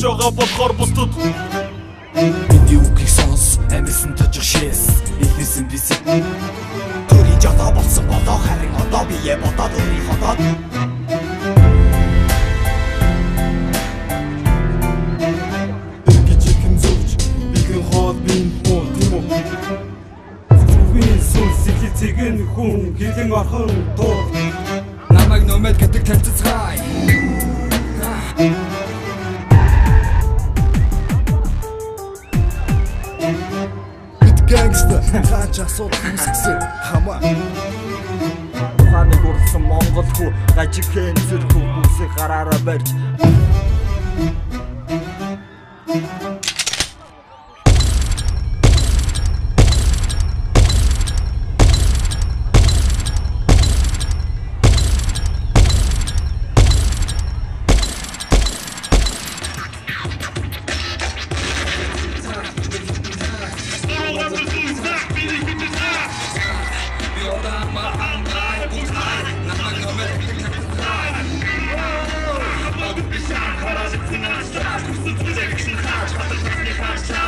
байгаа болохоор бусдад бидний үгийг сонс амьсан тожих шээс ихнэсэн бисэг төрийн жадаа болсон болоо харин одоо бие бодоод өөрийн хотоод гिचхэн зүгч бигэн хоод бин муу тийм үү зүгийн сүнс сэтгэцэгэн хүн хилэн орхон тоо намайг номед гэдэг танилцгай Gangsta хаач асуудал үүсгэсэн хамаа тухайг урсан монгол хүү гажигхэн зэрхүү бүсийг гараараа барьж Харааш